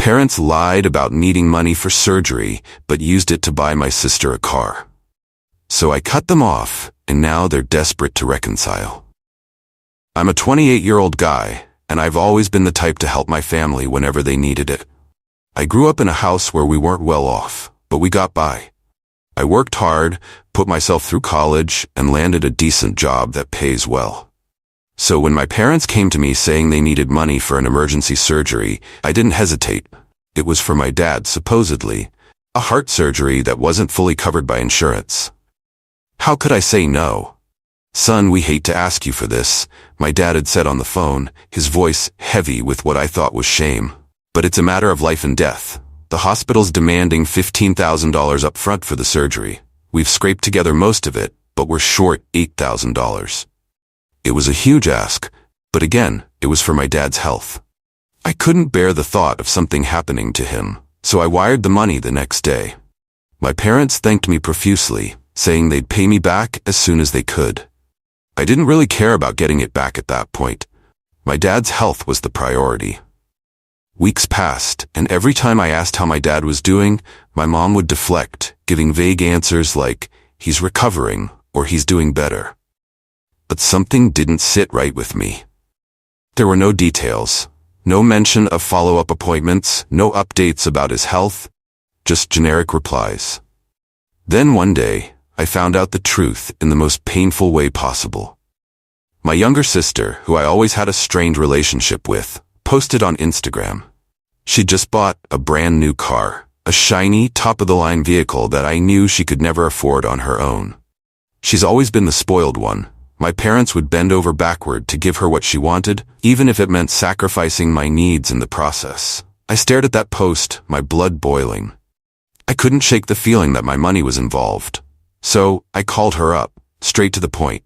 parents lied about needing money for surgery, but used it to buy my sister a car. So I cut them off, and now they're desperate to reconcile. I'm a 28-year-old guy, and I've always been the type to help my family whenever they needed it. I grew up in a house where we weren't well off, but we got by. I worked hard, put myself through college, and landed a decent job that pays well. So when my parents came to me saying they needed money for an emergency surgery, I didn't hesitate. It was for my dad, supposedly, a heart surgery that wasn't fully covered by insurance. How could I say no? "Son, we hate to ask you for this," my dad had said on the phone, his voice heavy with what I thought was shame. "But it's a matter of life and death. The hospital's demanding $15,000 up front for the surgery. We've scraped together most of it, but we're short $8,000. It was a huge ask, but again, it was for my dad's health. I couldn't bear the thought of something happening to him, so I wired the money the next day. My parents thanked me profusely, saying they'd pay me back as soon as they could. I didn't really care about getting it back at that point. My dad's health was the priority. Weeks passed, and every time I asked how my dad was doing, my mom would deflect, giving vague answers like, "He's recovering," or "He's doing better." But something didn't sit right with me. There were no details, no mention of follow-up appointments, no updates about his health, just generic replies. Then one day, I found out the truth in the most painful way possible. My younger sister, who I always had a strained relationship with, posted on Instagram. She'd just bought a brand new car, a shiny, top-of-the-line vehicle that I knew she could never afford on her own. She's always been the spoiled one. My parents would bend over backward to give her what she wanted, even if it meant sacrificing my needs in the process. I stared at that post, my blood boiling. I couldn't shake the feeling that my money was involved. So I called her up, straight to the point.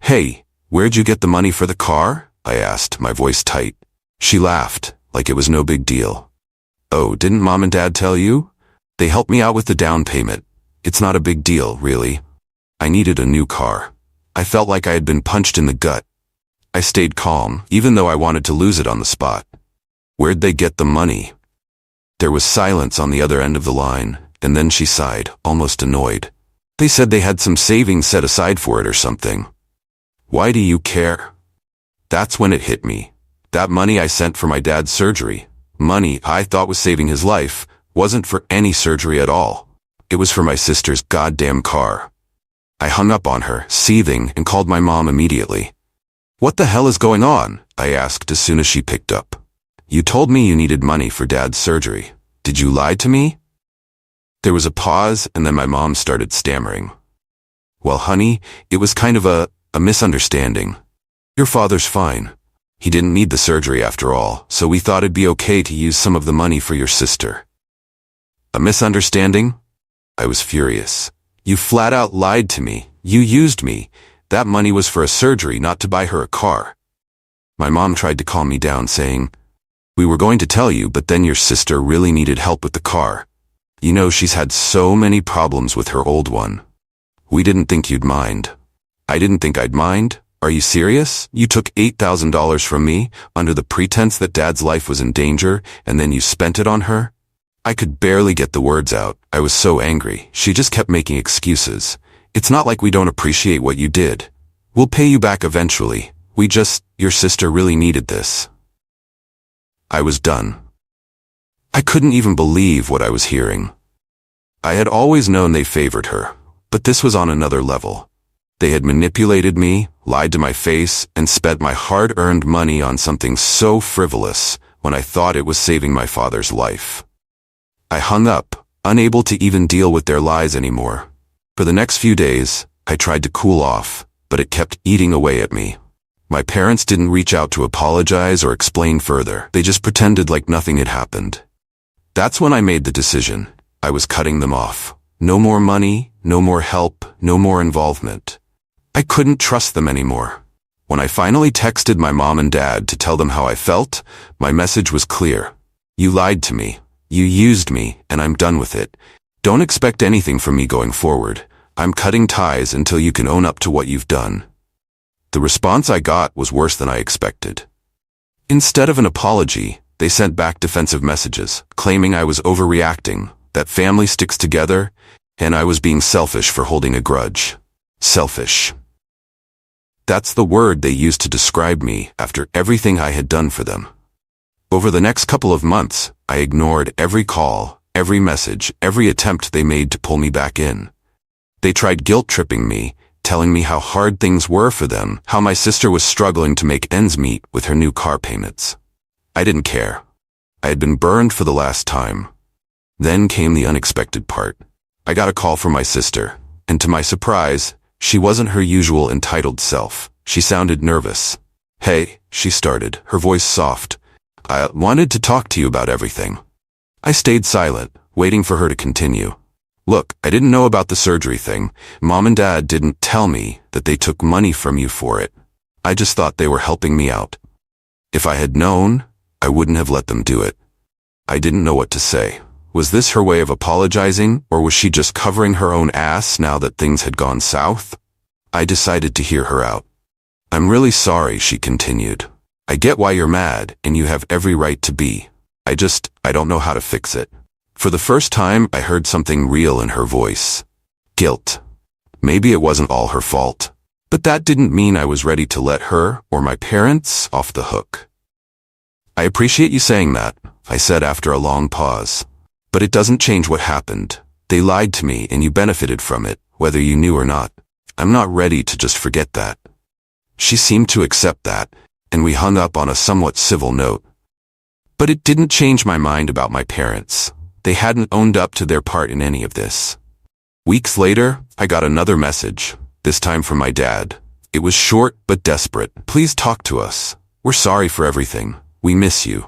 "Hey, where'd you get the money for the car?" I asked, my voice tight. She laughed, like it was no big deal. "Oh, didn't Mom and Dad tell you? They helped me out with the down payment. It's not a big deal, really. I needed a new car." I felt like I had been punched in the gut. I stayed calm, even though I wanted to lose it on the spot. "Where'd they get the money?" There was silence on the other end of the line, and then she sighed, almost annoyed. "They said they had some savings set aside for it or something." "Why do you care?" That's when it hit me. That money I sent for my dad's surgery, money I thought was saving his life, wasn't for any surgery at all. It was for my sister's goddamn car. I hung up on her, seething, and called my mom immediately. "What the hell is going on?" I asked as soon as she picked up. "You told me you needed money for Dad's surgery. Did you lie to me?" There was a pause, and then my mom started stammering. "Well, honey, it was kind of a misunderstanding. Your father's fine. He didn't need the surgery after all, so we thought it'd be okay to use some of the money for your sister." "A misunderstanding?" I was furious. "You flat out lied to me. You used me. That money was for a surgery, not to buy her a car." My mom tried to calm me down, saying, "We were going to tell you, but then your sister really needed help with the car. You know, she's had so many problems with her old one. We didn't think you'd mind." "I didn't think I'd mind? Are you serious? You took $8,000 from me, under the pretense that Dad's life was in danger, and then you spent it on her?" I could barely get the words out. I was so angry. She just kept making excuses. "It's not like we don't appreciate what you did. We'll pay you back eventually. Your sister really needed this." I was done. I couldn't even believe what I was hearing. I had always known they favored her, but this was on another level. They had manipulated me, lied to my face, and spent my hard-earned money on something so frivolous when I thought it was saving my father's life. I hung up, unable to even deal with their lies anymore. For the next few days, I tried to cool off, but it kept eating away at me. My parents didn't reach out to apologize or explain further. They just pretended like nothing had happened. That's when I made the decision. I was cutting them off. No more money, no more help, no more involvement. I couldn't trust them anymore. When I finally texted my mom and dad to tell them how I felt, my message was clear. "You lied to me. You used me, and I'm done with it. Don't expect anything from me going forward. I'm cutting ties until you can own up to what you've done." The response I got was worse than I expected. Instead of an apology, They sent back defensive messages, claiming I was overreacting, that family sticks together, and I was being selfish for holding a grudge. Selfish. That's the word they used to describe me after everything I had done for them. Over the next couple of months, I ignored every call, every message, every attempt they made to pull me back in. They tried guilt-tripping me, telling me how hard things were for them, how my sister was struggling to make ends meet with her new car payments. I didn't care. I had been burned for the last time. Then came the unexpected part. I got a call from my sister, and to my surprise, she wasn't her usual entitled self. She sounded nervous. "Hey," she started, her voice soft. "I wanted to talk to you about everything." I stayed silent, waiting for her to continue. "Look, I didn't know about the surgery thing. Mom and Dad didn't tell me that they took money from you for it. I just thought they were helping me out. If I had known, I wouldn't have let them do it." I didn't know what to say. Was this her way of apologizing, or was she just covering her own ass now that things had gone south? I decided to hear her out. "I'm really sorry," she continued. "I get why you're mad, and you have every right to be. I don't know how to fix it." For the first time, I heard something real in her voice. Guilt. Maybe it wasn't all her fault, but that didn't mean I was ready to let her or my parents off the hook. "I appreciate you saying that," I said after a long pause. "But it doesn't change what happened. They lied to me and you benefited from it, whether you knew or not. I'm not ready to just forget that." She seemed to accept that, and we hung up on a somewhat civil note. But it didn't change my mind about my parents. They hadn't owned up to their part in any of this. Weeks later, I got another message, this time from my dad. It was short but desperate. "Please talk to us. We're sorry for everything. We miss you."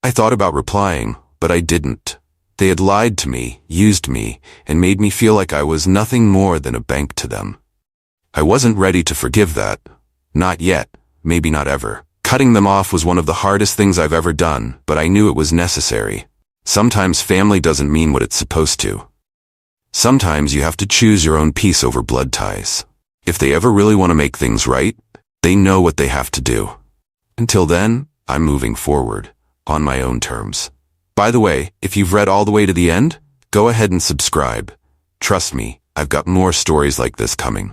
I thought about replying, but I didn't. They had lied to me, used me, and made me feel like I was nothing more than a bank to them. I wasn't ready to forgive that. Not yet, maybe not ever. Cutting them off was one of the hardest things I've ever done, but I knew it was necessary. Sometimes family doesn't mean what it's supposed to. Sometimes you have to choose your own peace over blood ties. If they ever really want to make things right, they know what they have to do. Until then, I'm moving forward, on my own terms. By the way, if you've read all the way to the end, go ahead and subscribe. Trust me, I've got more stories like this coming.